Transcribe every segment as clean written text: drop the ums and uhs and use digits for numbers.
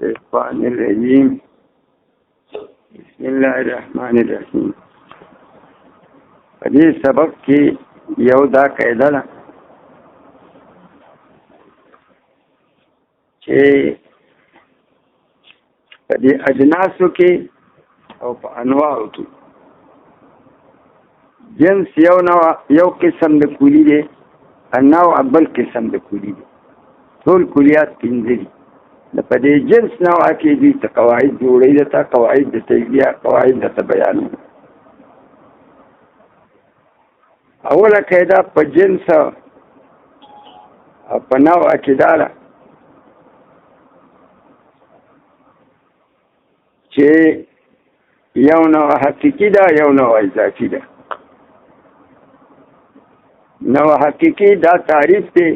الشيطان الرجيم بسم الله الرحمن الرحيم. په دې سبق کې یو دا قاعده ده چې په دې اجناسو کې او په انواعو کې جنس یو قسم د کولی دی، انواع بل قسم د کولی دی. ټول کلیات پنځه دي. د په دې جنس نوع کې دي ته قواعد جوړې ده، تا قواعد د تجزیه، قواعد د بیان. اوله قاعده په جنس او په نوع کې دا ده چې یو نوع حقیقي ده، یو نوع اضافي ده. نوع حقیقي دا تعریف دی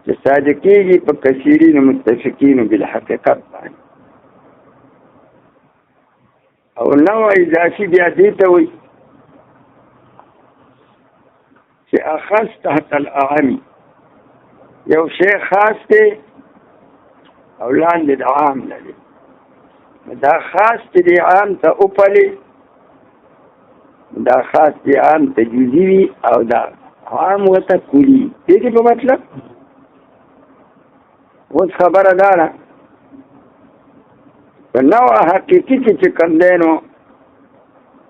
چې صادقېږي په کثیرینو متفقینو بالحقیقت باندې، او نوع اضافي بیا دې ته وایي چې اخص تحت الاعم، یو شی خاص دی او لاندې د عام نه دی. دا خاص چې دی عام ته وپلي، دا خاص دی عام ته جزئی وي، او دا عام ورته کلي. دې په مطلب اوس خبره دا ده په نوع حقیقي کې چې کوم دی نو،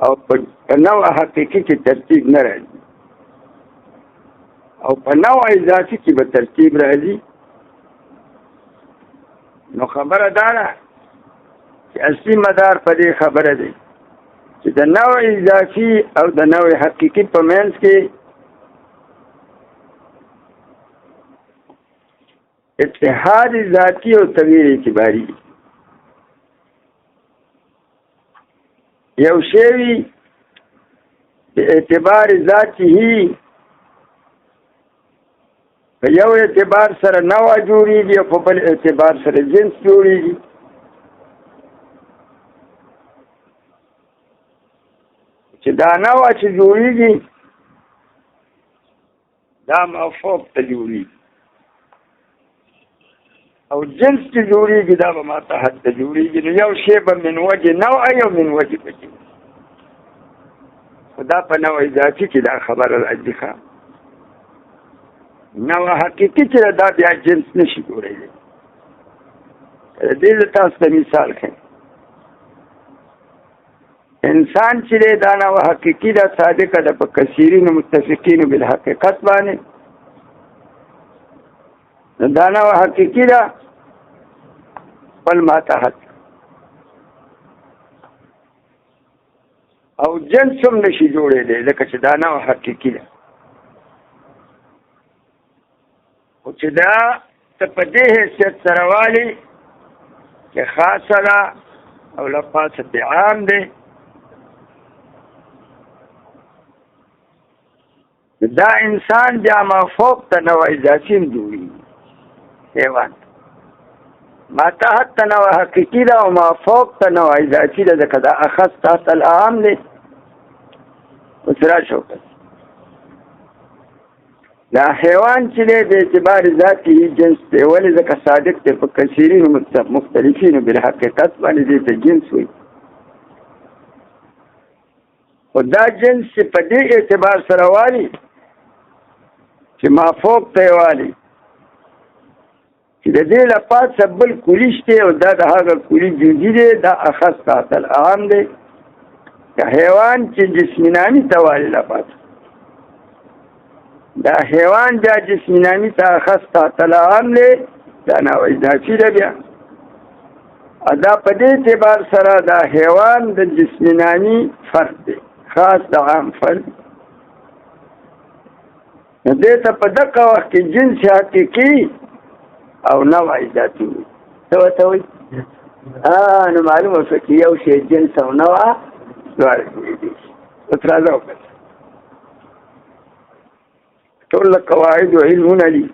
او په نوع حقیقي کې ترتیب نه راځي، او په نوع اضافي کې به ترتیب راځي. نو خبره دا ده چې اصلي مدار په دې خبره دی چې د نوع اضافي او د نوع حقیقي په منځ کې اتحاد ذاتی او تغییر اعتباری. یو شی په اعتبار ذاتی هی په یو اعتبار سره نوع جوړیږي او په بل اعتبار سره جنس جوړیږي. چې دا نوع چې جوړیږي دا مفهوم ته جوړیږي، او جنس چې جوړیږي دا به ما تحت ته جوړیږي. نو یو شی به من وجه نوع یو من وجه پکې، خو دا په نوع اضافي کې دا خبره راځي. ښه نوع حقیقي چې دا بیا جنس نشي جوړېدی. دې تاسو ته مثال ښیم. انسان چې دی دا نوع حقیقي دا صادقه ده په کثیرینو متفقینو بالحقیقت باندې. دا نوع حقیقي ده بل ما تحت، او جنس هم نشي جوړېدی ځکه چې دا نوع حقیقي ده. خو چې دا ته په دې حیثیت سره والي چې خاصه ده او له پاسه د عام دی، دا انسان بیا مفوق ته نوع اضافي هم جوړېږي. حیوان ما تحت ته نوع حقیقي ده او مفوق ته نوع اضافي ده، ځکه دا اخص تحت الاعم دی. اوس راشه وکړه دا حیوان چې دی د اعتبار ذاتي جنس دی. ولې؟ ځکه صادق دی په کثیرینو مختلفینو بالحقیقت باندې دې ته جنس وایي. خو دا جنس چې په دې اعتبار سره والي چې مافوق ته یې والي چې د دې له پاسه بل کلي شته، او دا د هغه کلي جزئی دی، دا اخص تحت الاعم دی. که حیوان چې جسم نامي ته والي له پاسه، دا حیوان بیا جسم نامي ته اخص تحت الاعم دی، دا نوع اضافي ده. بیا دا په دې اعتبار سره دا حیوان د جسم نامي فرد دی، خاص د عام فرد. نو دې ته په دغه وخت کې جنس حقیقي او نوع اضافي وي. څه ورته وایي؟ نو معلومه شوه چې یو شی جنس او نوع دواړه جوړېدی شي. اوس راځه وکړه ټول قواعد او علمونه دي.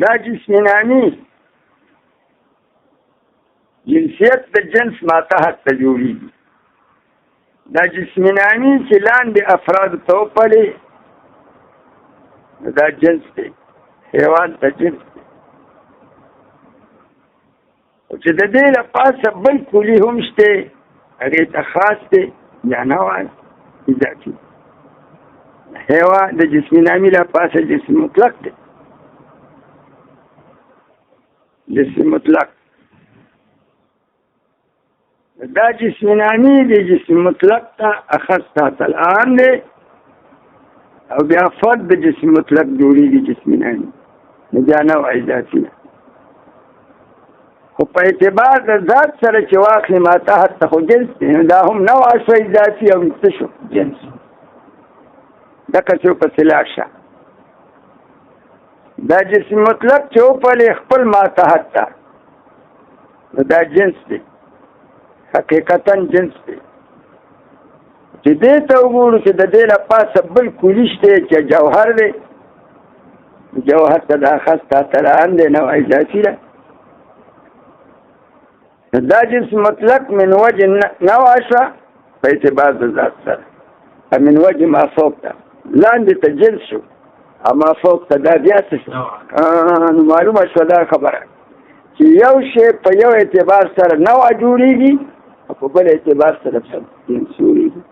دا جسم نامي جنسیت د جنس ما تحت ته جوړېږي. دا جسم نامي چې لاندې افراد ته وپلي دا جنس دی، حیوان ته جنس دی. چې د دې لپاسه بل کلی هم شته هغې ته خاص دی یا نوع اضافي هوا د جسم نامي لپاسه جسم مطلق دی جسم مطلق دا جسم نامي دی جسم مطلق ته اخص تحت العام دی او بیا فرد د جسم مطلق جوړېږي جسم نامي نو بیا نوع اضافي ده خو په اعتبار د ذات سره چې واخلې ما تحت ته خو جنس دی نو دا هم نوع شو اضافي او څه شو جنس دکه چې پسې لاړ شه دا جسم مطلق چې وپلې خپل ما تحت ته نو دا جنس دی حقیقتا جنس دی چې دې ته وګورو چې د دې لپاسه بل کلی شته چې جوهر دی جوهر ته دا خاص تحت العام دی نوع اضافي ده دا جنس مطلق من وجه نوع شوه په اعتبار د ذات سره من وجه ما فوق ته لاندې ته جنس شو اما فوق ته دا بیا څه شو نو معلومه شوه دا خبره چې یو شی په یو اعتبار سره نوع جوړېږي او په بل اعتبار سره جنس جوړېږي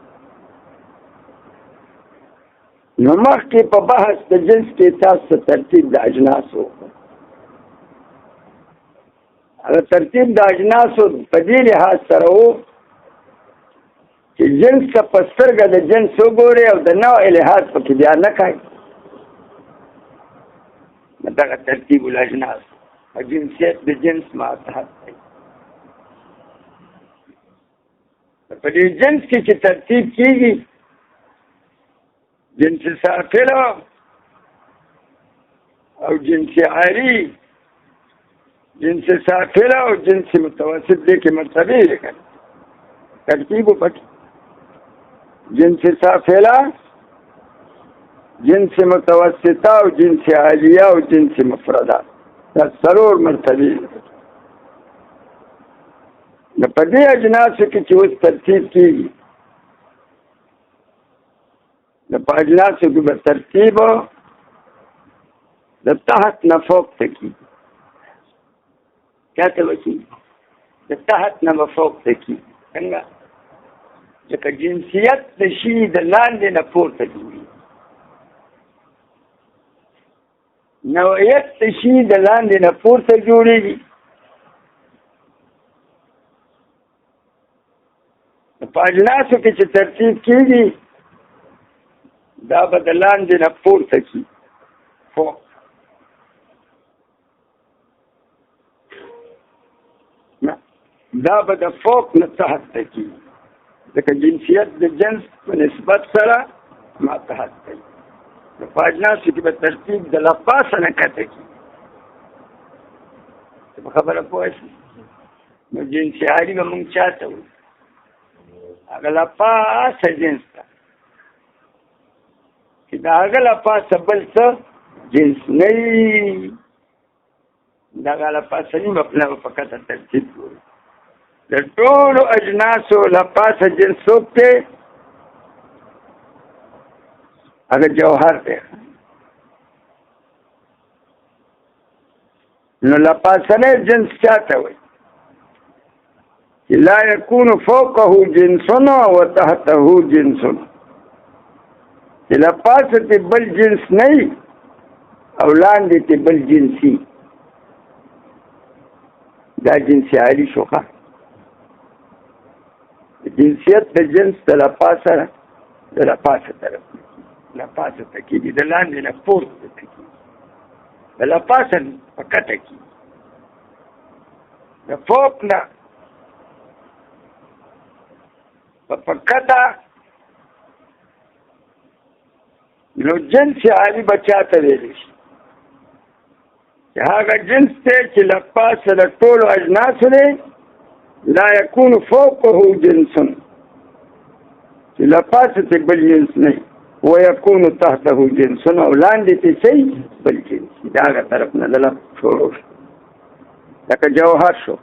نو مخکې په بحث د جنس کې تاسو ترتیب د اجناسو هغه ترتیب د اجناسو په دې لحاظ سره و چې جنس ته په سترګه د جنس وګورئ او د نوع لحاظ پکې بیا نه کوئ دغه ترتیب الاجناس او جنسیت د جنس ما تحت دی په دې جنس کې چې ترتیب کېږي جنس سافله او جنس عاری جنس سافله او جنس متوسط دې کې مرتبه لیکل ترتیب وکړي جنس سافله جنس متوسطه او جنس عالیه او جنس مفرده دا څلور مرتبه د په دې اجناسو کې چې اوس ترتیب کېږي د په اجناسو کې به ترتیب د تحت نه فوق ته کېږي کیا ته وکړي د تحت نه به فوق ته کېږي څنګه لکه جنسیت د شي د لاندې نه پورته جوړېږي نوعیت د شي د لاندې نه پورته جوړېږي په اجناسو کې چې ترتیب کېږي دا به د لاندې نه پورته کېږي فوق دا به د فوق نه تحت ته کېږي ځکه جنسیت د جنس په نسبت سره ما تحت ته په اجناسو کې به ترتیب د لپاسه نه کته کېږي په خبره پوه شئ نو جنس عالي به مونږ چاته وایو هغه لپاسه جنس ته چې د هغه لپاسه بل څه جنس نه وي دغه لپاسه نیمه پله به په کته ترتیب کړو د ټولو اجناسو لپاسه جنس څوک دی هغه جوهر دی نو لپاسنی جنس چاته وایي چې لا یکون فوقه جنس وتحته جنس چې لپاسه تی بل جنس نه وي او لاندې تی بل جنسي دا جنس عالي شوخه جنسیت د جنس د لپاسه طرف لپاسه ته کېږي د لاندې نه پورته ته کېږي د لپاسه په کته کېږي د فوق نه په کته نو جنس عالي به چاته ویلی شي چې هغه جنس دی چې لپاسه د ټولو اجناسو دی لا يكون فوقه جنس چې لپاسه ته بل جنس نه ويكون تحته جنس او لاندې ته شي بل جنس دا هغه طرف نه دله شروع شو لکه جوهر شو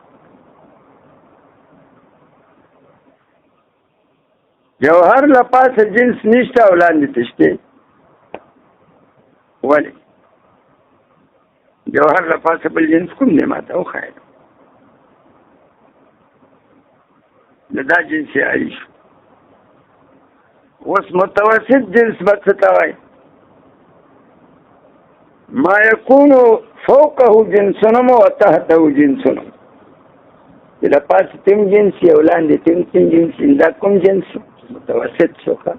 جوهر لپاسه جنس نشته او لاندې ته شته ولې جوهر لپاسه بل جنس کوم دی ما ته وښایه دا جنس عالی شو. اوس متوسط جنس به څه ته وایي؟ ما یکونو فوقه جنسنم و تحته جنسنم، چې له پاسه تم جنس یې او لاندې تم جنس، دا کوم جنس متوسط شو ښه.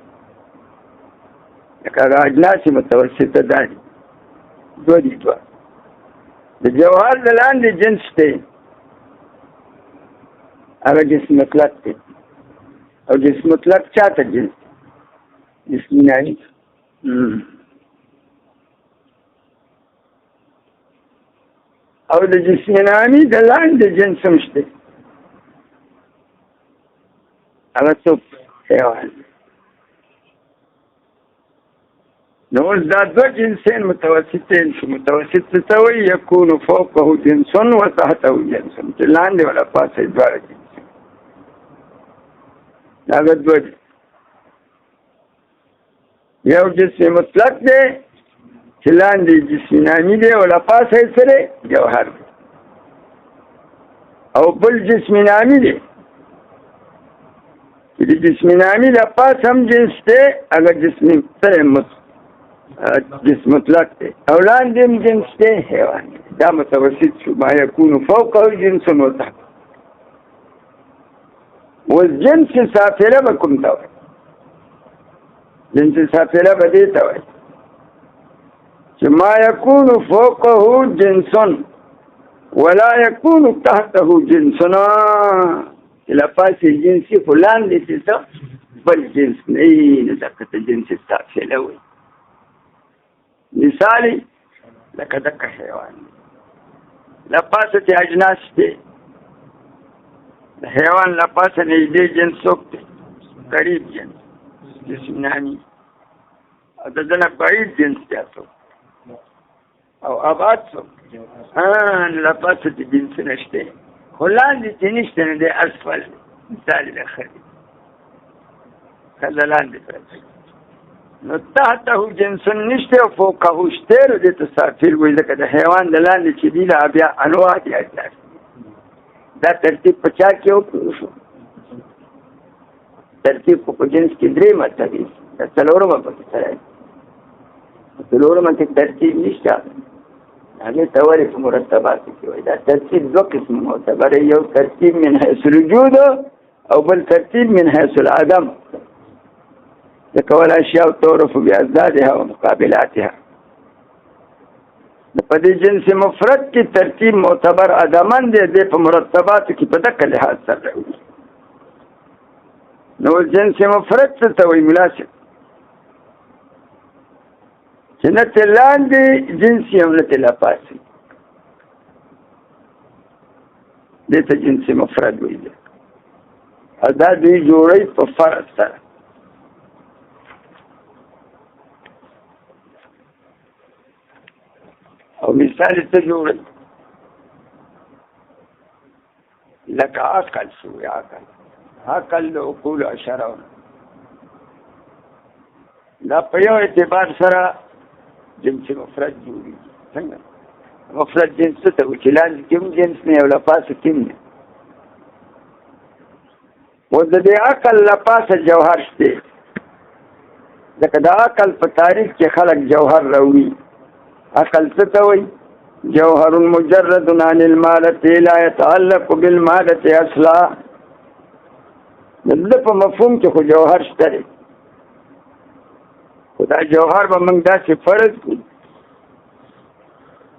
لکه هغه اجناس متوسطه دا دي، دوه دي. دوه د جوهر د لاندې جنس دی، هغه جنس مطلق دی. او جنس مطلق چاته جنس دی؟ جسمي نامي. او د جسمي نامي د لاندې جنس هم شته، هغه څوک؟ حیوان. نو اوس دا دوه جنسین متوسطین شو. متوسط څه ته وایي؟ یکون فوقه جنس و تحته جنس، چې لاندې ولا پاسه دواړه جنس. دا دوه دي. یو جسم مطلق دی چې لاندې جسم نامي دی او له پاسه یې سره جوهر دی، او بل جسم نامي دی چې د جسم نامي له پاسه هم جنس دی، هغه جسم سره جسم مطلق دی، او لاندې هم جنس دی، حیوان دی. دا متوسط شو. ما یکون فوقه جنس و تحته. اوس جنس سافله به کوم ته وایي؟ جنس سافله به دې ته وایي چې ما یکون فوقه جنس ولا یکون تحته جنس، چې له پاسې جنسي خو لاندې چې څه بل جنس نه وي، نو دغه ته جنس سافله وایي. مثال لکه دغه حیوان له پاسه چې اجناس دی، د حیوان له پاسه نږدې جنس څوک دی؟ قریب جنس جسم نامي، او د ده نه بعید جنس دی څوک؟ او ابعد څوک؟ له پاسه چې جنس نشته، خو لاندې چې نشته نو دی اسفل. مثال د ښځې، ښځه لاندې پرته، نو تحته جنس نشته او فوقه شته، نو دې ته سافل وایي. ځکه د حیوان د لاندې چې دي له بیا انواع دي. دا ترتیب په چا کې وکړو شو؟ ترتیب په جنس کې درې مرتبې دي. دا څلورمه پکې سره ده. څلورمه کې ترتیب نشته، هغې ته ولې په مرتباتو کې وایي. دا ترتیب دوه قسم معتبر، یو ترتیب من حیث الوجود او بل ترتیب من حیث العدم. ځکه والاشیاء تعرف بأضدادها ومقابلاتها. په دې جنس مفرد کې ترتیب معتبر عدمن دی، دی په مرتباتو کې په دغه لحاظ سره راوځي. نو جنس مفرد څه ته وایي؟ مناسب چې نه ترې لاندې جنس یې او نه ترې له پاسې، دې ته جنس مفرد وایي. او دا دوی جوړوي په فرد سره. او مثال ته جوړوي لکه عقل شو. عقل د عقول اشاره دا په یو اعتبار سره جنس مفرد جوړي. څنګه مفرد جنس ته وایي؟ چې لاندې کوم جنس نه او له پاسه کوم نه. و د دې عقل له پاسه جوهر شته، ځکه د عقل په تعریف کې خلک جوهر راوړي. عقل څه ته وایي؟ جوهر مجرد عن المادة لا يتعلق بالمادة اصلا. د ده په مفهوم کې خو جوهر شته دی، خو دا جوهر به موږ داسې فرض کړو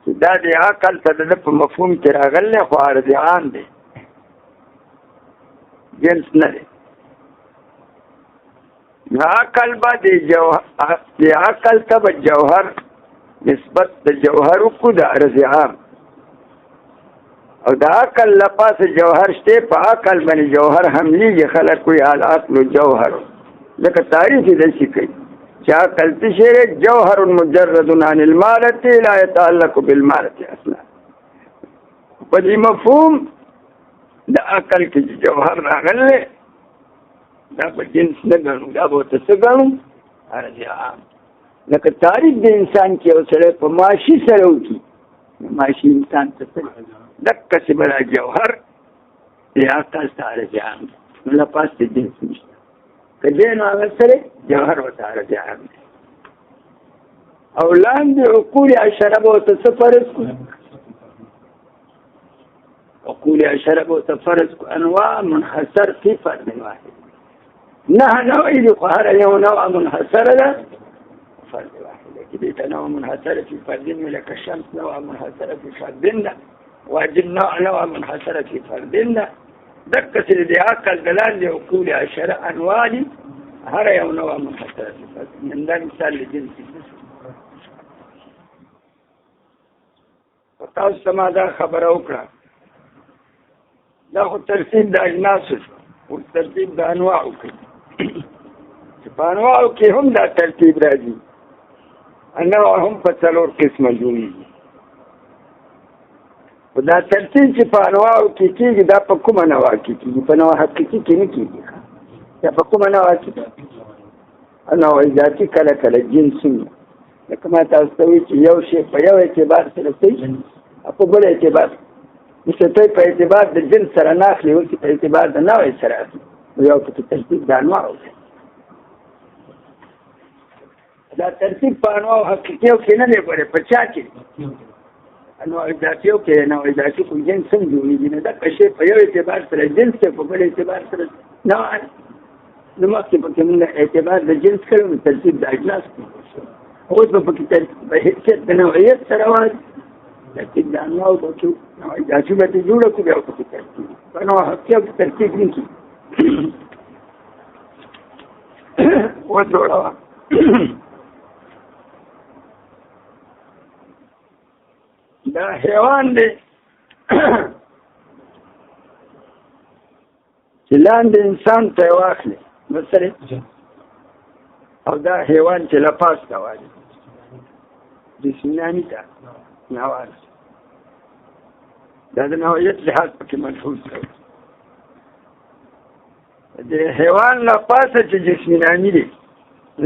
چې دا د عقل ته د ده په مفهوم کې راغلی، خو عرض عام دی، جنس نه دی. عقل به د عقل ته به جوهر نسبت د جوهر کو د عرض عام، او د عقل لپاسه جوهر شته. په عقل باندې جوهر حملیږي. خلک کوي العقل جوهر، ځکه تعریف یې داسې کوي چې عقل څه شی دی؟ جوهر مجرد عن المادة لا يتعلق بالمادة اصلا. په دې مفهوم د عقل کې جوهر راغلی، دا په جنس نه ګڼو، دا به ورته څه ګڼو؟ عرض عام. لکه تعریف د انسان کې یو سړی په ماشي سره وکړي، ماشي انسان ته څه دقسې به دا جوهر د عقل ته عرض عام. نو لپاس د جنس نشته که دی نو هغه سره جوهر ورته عربي عام دی او لاندې عقول عشره به ورته څه فرض کړو عقول عشره به ورته فرض کړو انواع منحصر فی فرد واحد نه نوع دي خو هر یو نوع منحصره ده فرد واحد کې دې ته نوع منحصره فی فرد لکه الشمس نوع منحصره فی فرد واجب نوع منحصره فی فرد دقه چې د عقل د لاندې عقول عشره انواع دي هر یو نوع منحصره فی فرد من دا مثال لجنس تاسو ته ما دا خبره وکړه دا خو ترتیب د اجناسو او ترتیب د انواعو کې چې په انواعو کې هم دا ترتیب راځي انواع هم په څلور قسمه جوړېږي خو دا ترتیب چې په انواعو کې کېږي دا په کومه نوع کې کېږي په نوع حقیقي کې نه کېږي دا په کومه نوع کې نوع ذاتي کله کله جنسي لکه ما تاسو ته وایي چې یو شی په یو اعتبار سره صحیح په بل اعتبار مثل ته په اعتبار د جنس سره نه اخلي ولکې په اعتبار د نوع سره اخلي یو پکې ترتیب د انواعو دی دا ترتیب په انواعو حقیقیو کې نه دی ګورې په چا کې انواع ذاتیو کې نوع ذاتي کوم جنس هم جوړېږي نه دغه شی په یو اعتبار سره جنس دی په بل اعتبار سره نوع نو مخکې پکې موږ اعتبار د جنس کړو نو ترتیب د اجناس اوس به پکې ترتیب په حیثیت د نوعیت سره وایي ترتیب د انواعو به کړو نوع ذاتي به ترې جوړه کړو بیا پکې ترتیب په نوع حقیقیو کې ترتیب نه کېږي وجوړه دا حیوان دی چې لاندې انسان ته یې واخلي مثلا او دا حیوان چې لپاس ته وایي جسماني ته نواز دا د نوعیت لحاظ پکې ملحوظ کوي د حیوان لپاسه چې جسماني دی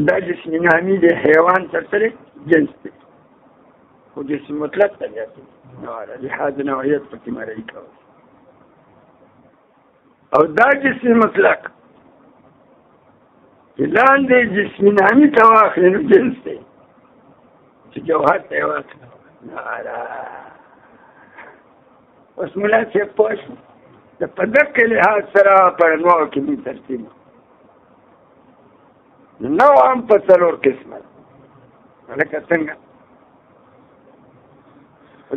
دا جسماني دی حیوان تر سره جنس دی خو جسم مطلق ته جاتي نو لحاظ نوعیت پکې مرئی کوي او دا جسم مطلق چې لاندې جسماني ته واخلي نو جنس دی چې جوهر ته یې واخلي اوس ملا صاحب پوه شو د په دقه لحاظ سره په انواعو کې موږ ترتیب نوع هم په څلور قسمه لکه څنګه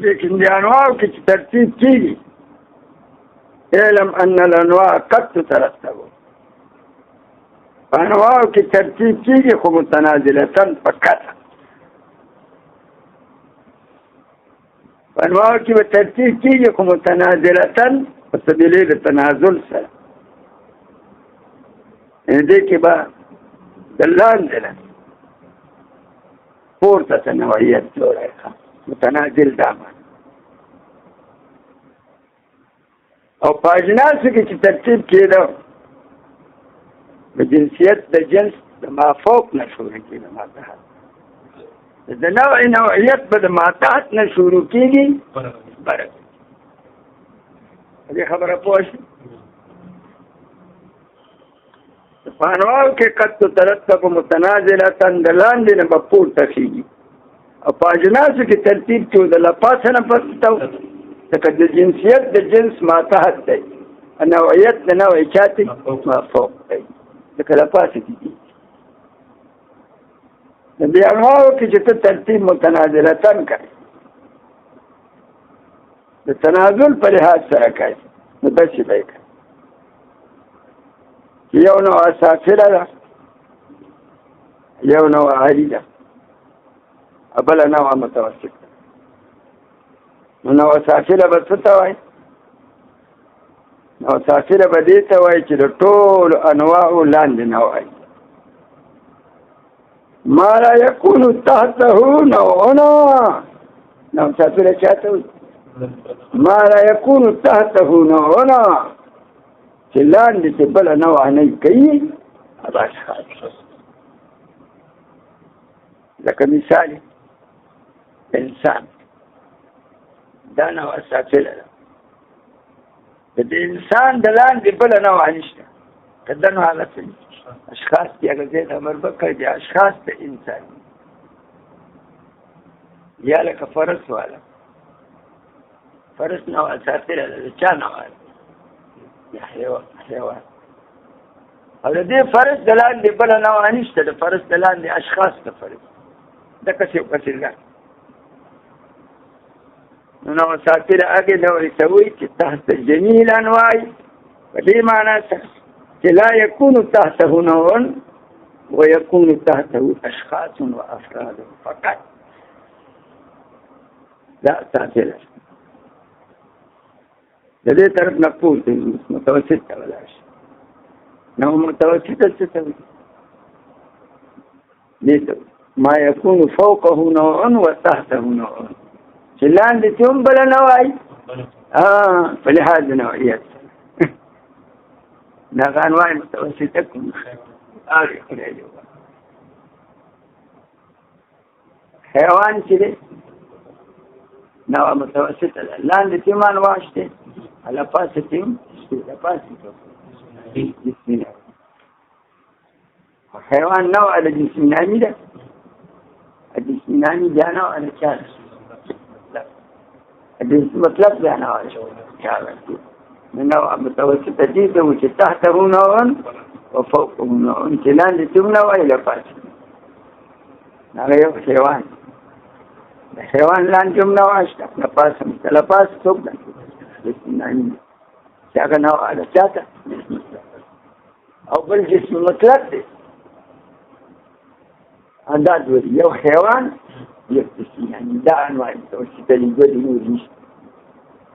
لیکن د انواعو کې چې ترتیب کېږي اعلم ان الانواع قد تترتب په انواعو کې ترتیب کېږي خو متنازلتاً په کته په انواعو کې به ترتیب کېږي خو متنازلتاً په سبیلې د تنازل سره دې کې به د لاندې نه پورته ته نوعیت جوړه کړه متنازل دامن او په اجناسو کې چې ترتیب کېده د جنسیت د جنس د مافوق نه شروع کېده ماتحت د نوعیت به د ماتحت نه شروع کېږي برک دې خبره پوه شئ په انواعو کې قد تترتب متنازلة د لاندې نه به پورته کېږي او په اجناسو کې ترتیب کې د لپاسه نه پسته لکه د جنسیت د جنس ماتحت دی نوعیت د نوع چاته مافوق دی لکه لپاسه کې دي د دې انواعو کې چې ته ترتیب متنازلتاً کوي د تنازل په لحاظ سره کوي نو داسې به یې کوي یو نوع سافله ده یو نوع عالي ده بل نوع متوسط نو نوع سافله به څه ته وایي نوع سافله به دې ته وایي چې د ټولو انواعو لاندې نوع ما لا يكون تحته نوعنا نوع سافله چاته وایي ما لا يكون تحته نوعنا چې لاندې چې بله نوع نه کوي بس لکه مثال انسان دا نوع سافله ده د دې انسان د لاندې بله نوع نشته کدن حالت اشخاص دی اگر زید امر بکر دی اشخاص تا انسان یا لکه فرس والا فرس نوع ساتر ده چا نوع یا حیوان او د دې فرس د لاندې بله نوع نشته د فرس د لاندې اشخاص ته فرس د کسې یو کسې لاندې نو نوع ساتره هغې نوعې ته وایي چې تحت جمیع الانواع په دې معنا سره چې لا یکون تحته نوع ویکون تحته اشخاص وافراد فقط دا ساتره د دې طرف نه پورته متوسط ته ولاړ شي نو متوسط څه ته وایي ما یکون فوقه نوع وتحته نوع چې لاندې چې هم بله نوع په لحاظ نوعیت دا هغه انواع متوسطه کوم حیوان چې دی نوع متوسطه ده لاندې چې هم انواع شته على پاسه على پاسه جسمنا حيوان نوع على جسمنامي ده الجسمنامي ده نوع على شارع لا الجسم مطلق ده نوع على شارع من نوع متوسط جدا وش تحته نوع وفوقه نوع انتلان لتم نوع إلى پاسه نغير حيوان الحيوان لان جم نوع اشتاق لپاسه لپاسه سوق ده جسمنامي شاگه نوع على چاته او بل جسم مطلق دی انداز وری یو حیوان یک جسم یعنی دا انواع متوسطه دی دوی نور نشته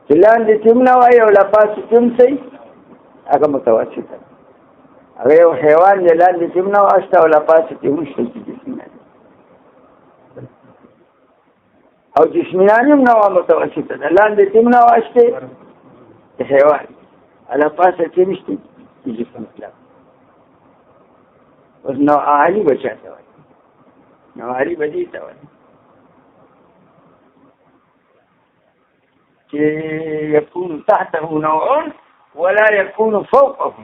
چې لاندې کوم نوع او لپاسې کوم شی هغه متوسطه هغه یو حیوان دی لاندې کوم نوع شته او لپاسې کوم شی جسم او جسمانی هم نوع متوسطه ده لاندې کوم نوع شته حیوان على پاسه کې نشته جسم مطلق اوس نوع عالی بچاته وایي نوع عالی بدی ته وایي چې يكون تحته نوع ولا يكون فوقه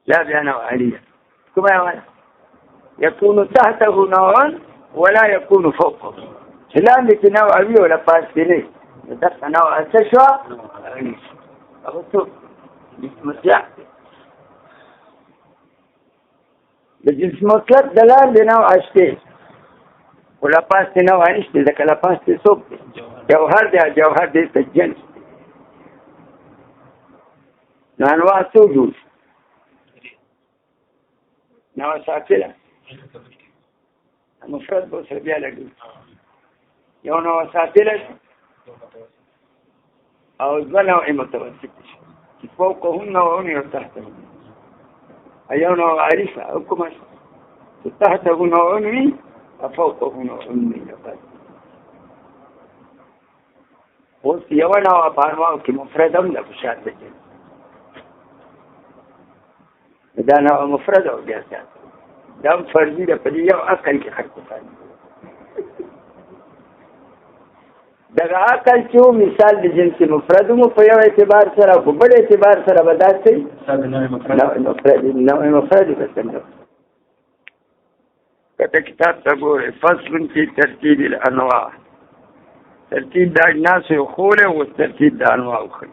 لا بنوع عالی كما يكون تحته نوع ولا يكون فوقه لاندې کې نوع وي ولا پاس کې نه دغه نوع څه شو هغه څه جسم مطلق د جسم مطلق د لاندې نوع شته ولا پاس کې نوع نشته ځکه لا پاس کې څوک جوهر دی جوهر دی ته جنس نو انواع څو جوړ نوع ساکله مفرد به سره بیا لګي یو نوع ساکله او دوه نوع متوسط چې فوقهن نوع وتحتهن ایو نوع عارفه او کومه چې تحته نوع وي او فوقه نوع وي اوس یو نوع په انواع کې مفرد هم ده په شان دی دا نوع مفرد او بیا دا هم فرضي ده په دې یو عقل کې خط کوي دغه عقل چې مثال د جنس مفرد مو په یو اعتبار سره په بل اعتبار سره بداسي نوع مفرد څنګه کته کتاب ته ګوره فصل في ترتیب الانواع ترتیب د اجناس خوله او ترتیب د انواع خو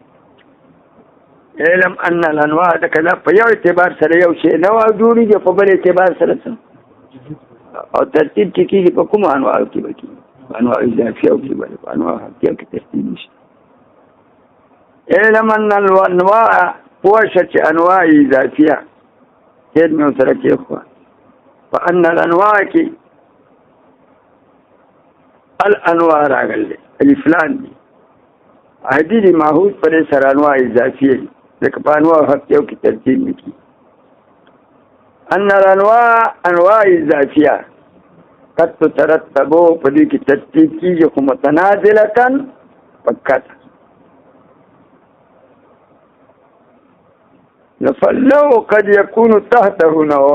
علم ان الانواع د کله په یو اعتبار سره یو شی نوع جوړیږي په بل اعتبار سره او ترتیب کې کیږي په کوم انواع کې وکړي انواع اضافيه او كبيره انواع حقيقيه كترتيب نشته علم ان الانواع وشت انواع اضافيه كلمه تركيه اخوان فان الانواع كي الانواع راغل الفلان دي عادي معهود پر سر انواع اضافيه لکه په انواع حقيقيه کې ترتیب نکي ان الانواع انواع اضافيه قد ترتبو په دې کې ترتیب کیږي خو متنازلتن فقط فلو قد يكون تحته نوع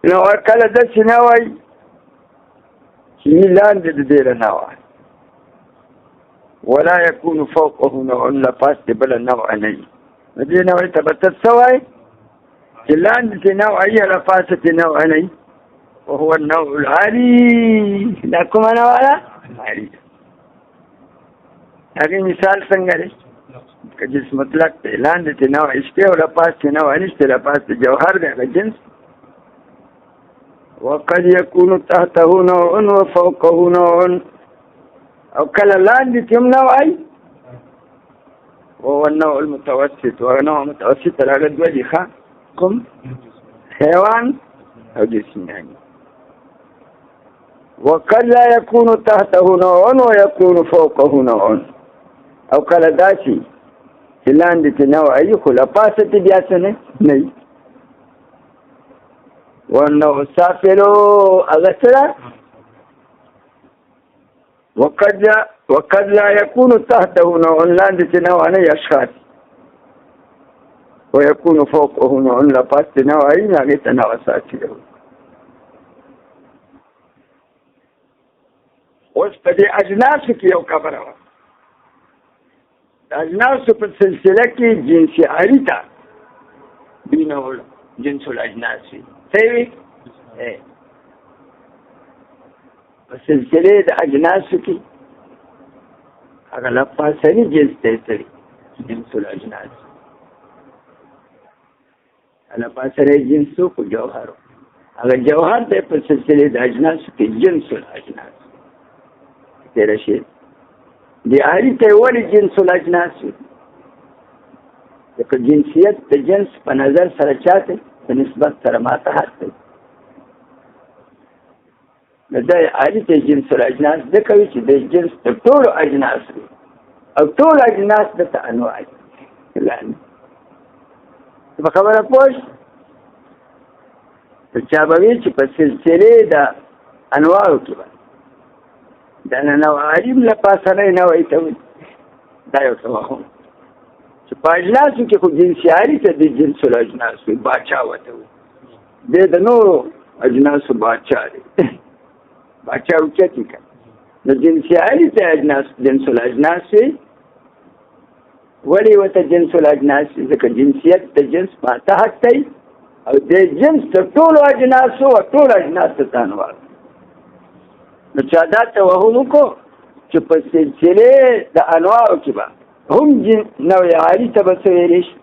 نو کله د شنوي چې لاندې د دې نوع ولا يكون فوقه نوع لا پاس بل نوع نه دې نوع ته به ته څه وایې چې لاندې چې نوعي له پاسه چې نوع نه وي وهو النوع العالي دا کومه نوع ده عالي هغې مثال څنګه دی که جنس مطلق دی لاندې چې نوع شته او له پاس چې نوع نشته له پاس چې جوهر دی هغه جنس وقد يكون تحته نوع وفوقه نوع او کله لاندې چې هم نوعي وهو النوع المتوسط ونوع متوسط هغه دوه دي ښه کوم حیوان او جسماني وقد لا يكون تحته نوع ويكون فوقه نوع او کله داسي چې لاندې چې نوعي خو له پاسه چې بیا څه نه وي والنوع السافل هغه څه وقد لا يكون تحته نوع لاندې چې نوع نه يشخص ويكون فوقه نوع له پاسه نوعي هغې ته نوع سافل اوس په دې اجناسو کې یو خبره وه د اجناسو په سلسله کې جنس عالي ته بینول جنس الاجناس وي څه وي په سلسله د اجناسو کې هغه له پاسني جنس ته تړي جنس الاجناس له پاسني جنسو کو جوهر هغه جوهر ته په سلسله د اجناسو کې جنس الاجناس تیره شي دی عالي ته ولې جنس الاجناس وي ځکه جنسیت د جنس په نظر سره چاته په نسبت سره ماتحت دی نو دی عالي ته جنس الاجناس ځکه وي چې د جنس د ټولو اجناس وي او ټول اجناس دته انواع دي په خبره پوه شو چا به وي چې په سلسلې د انواعو کې به دا نوع عالي له پاسنی نوعي ته وي دا یو توهم چې په اجناسو کې خو جنس عالي ته د جنس الاجناس وي باچا ورته وي دی د نورو اجناسو باچا دی باچا اوچتې که نو جنس عالي ته جنس الاجناس وي ولې ورته جنس الاجناس وي ځکه جنسیت د جنس ماتحت دی او د جنس د ټولو اجناسو او ټولو اجناسو ته انواع نو چا دا توهم وکړو چې په سلسلې د انواعو کې به هم نوع عالي ته به څه ویلی شي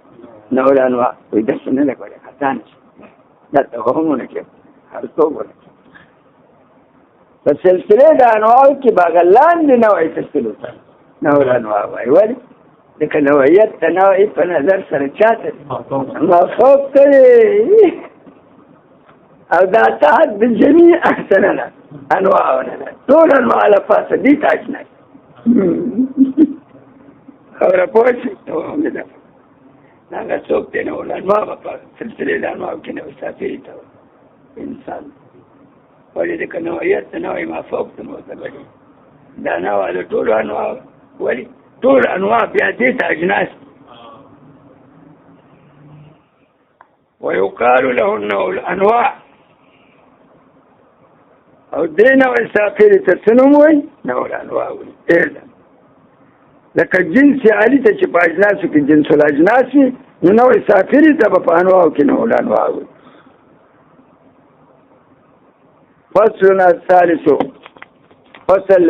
نوع الانواع وایي داسې نه لږ وایي خطا نه شي دا توهم ونه کړي هر څوک ونه کړي په سلسلې د انواعو کې به هغه لاندې نوعي تشکیل وکړي نوع الانواع وایي ولې ځکه نوعیت د نوعي په نظر سره چاته مفوق دی او دا تحت بالجميع احسننا انواعنا ټول انواع له پاسه دي تاجنه خبره پوه شئ توهم ده هغه څوک دی نو انواع په سلسله د انواعو کې نو سافري ته انسان ولې ځکه نوعیت د نوع مفوق ته معتبر دا نوع د ټولو انواع ولې ټول انواع بیا دې ته اجناس ويقال له النوع الانواع او دې نوع سافري ته څه نوم وایي نوع الانواع وایي لکه جنس عالي ته چې په اجناسو کې جنس الاجناس وي نو نوع سافري ته به په انواعو کې نوع الانواع وایي فصل الثالث فصل